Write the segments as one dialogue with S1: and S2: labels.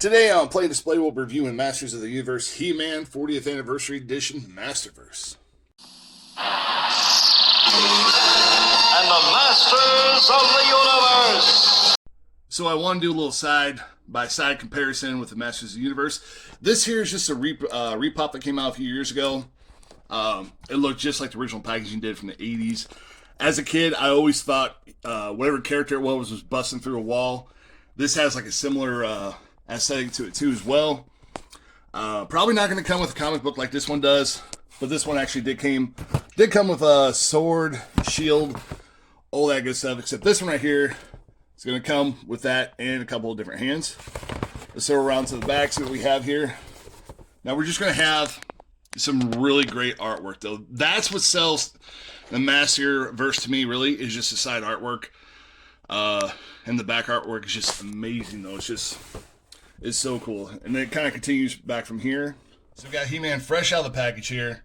S1: Today on Play Display, we'll be reviewing Masters of the Universe He-Man 40th Anniversary Edition Masterverse.
S2: And the Masters of the Universe!
S1: So I want to do a little side-by-side comparison with the Masters of the Universe. This here is just a repop that came out a few years ago. It looked just like the original packaging did from the 80s. As a kid, I always thought whatever character it was busting through a wall. This has like a similar aesthetic to it too as well. Probably not going to come with a comic book like this one does, but this one actually did come with a sword, shield, all that good stuff. Except this one right here is going to come with that and a couple of different hands. Let's go around to the back, see what we have here. Now we're just going to have some really great artwork though. That's what sells the Masterverse to me. Really, is just the side artwork. And the back artwork is just amazing though. It's so cool. And then it kind of continues back from here. So we've got He-Man fresh out of the package here.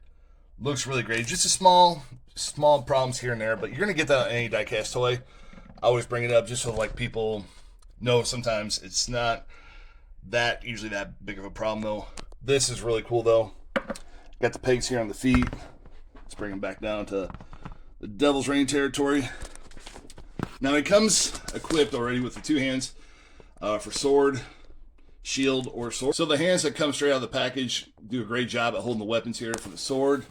S1: Looks really great. Just a small problems here and there, but you're going to get that on any die-cast toy. I always bring it up just so like people know sometimes it's not usually that big of a problem though. This is really cool though. Got the pegs here on the feet. Let's bring them back down to the Devil's Reign territory. Now it comes equipped already with the two hands for sword, shield, or sword. So the hands that come straight out of the package do a great job at holding the weapons here for the sword,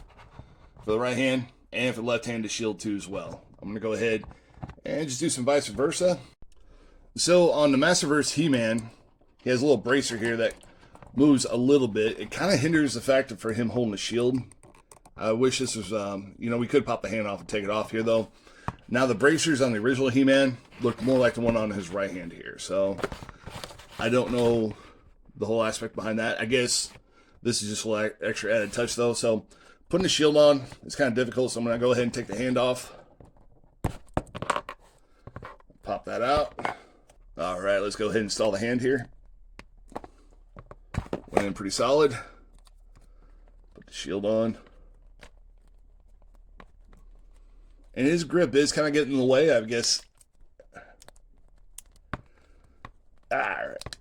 S1: for the right hand, and for the left hand to shield too as well. I'm going to go ahead and just do some vice versa. So on the Masterverse He-Man, he has a little bracer here that moves a little bit. It kind of hinders the fact for him holding the shield. I wish this was, we could pop the hand off and take it off here though. Now the bracers on the original He-Man look more like the one on his right hand here. So I don't know the whole aspect behind that. I guess this is just a little extra added touch though. So putting the shield on is kind of difficult. So I'm going to go ahead and take the hand off. Pop that out. All right, let's go ahead and install the hand here. Went in pretty solid. Put the shield on. And his grip is kind of getting in the way, I guess. Alright.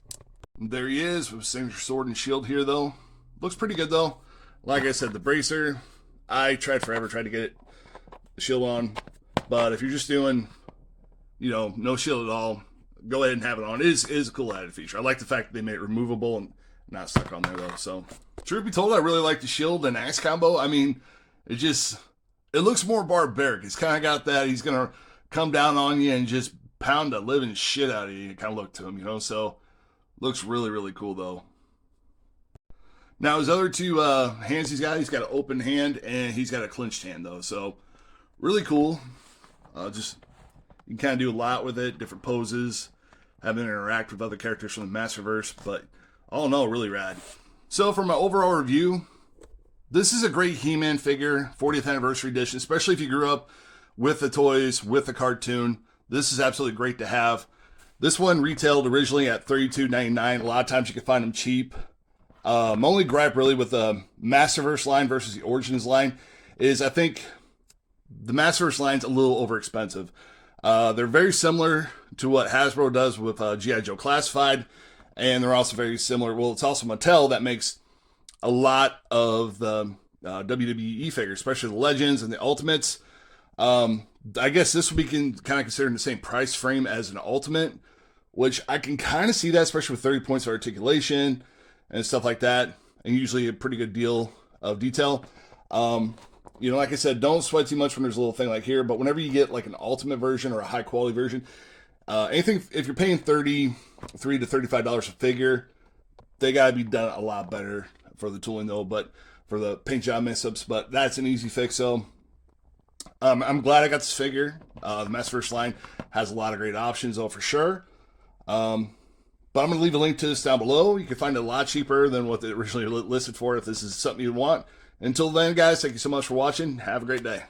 S1: There he is with signature sword and shield here, though. Looks pretty good, though. Like I said, the bracer, I tried to get the shield on. But if you're just doing, no shield at all, go ahead and have it on. It is a cool added feature. I like the fact that they made it removable and not stuck on there, though. So, truth be told, I really like the shield and axe combo. I mean, it looks more barbaric. It's kind of got that he's going to come down on you and just pound the living shit out of you kind of look to him, So, looks really, really cool, though. Now, his other two hands he's got an open hand and he's got a clenched hand, though. So, really cool. You can kind of do a lot with it, different poses, have them interact with other characters from the Masterverse. But, all in all, really rad. So, for my overall review, this is a great He-Man figure, 40th Anniversary Edition, especially if you grew up with the toys, with the cartoon. This is absolutely great to have. This one retailed originally at $32.99. A lot of times you can find them cheap. My only gripe really with the Masterverse line versus the Origins line is I think the Masterverse line's a little overexpensive. They're very similar to what Hasbro does with G.I. Joe Classified, and they're also very similar. Well, it's also Mattel that makes a lot of the WWE figures, especially the Legends and the Ultimates. I guess this would be kind of considered in the same price frame as an Ultimate, which I can kind of see that, especially with 30 points of articulation and stuff like that, and usually a pretty good deal of detail. Like I said, don't sweat too much when there's a little thing like here, but whenever you get like an Ultimate version or a high quality version, anything, if you're paying $33 to $35 a figure, they got to be done a lot better for the tooling though, but for the paint job mess-ups, but that's an easy fix. So I'm glad I got this figure. The Masterverse line has a lot of great options though, for sure. But I'm going to leave a link to this down below. You can find it a lot cheaper than what they originally listed for if this is something you want. Until then, guys, thank you so much for watching. Have a great day.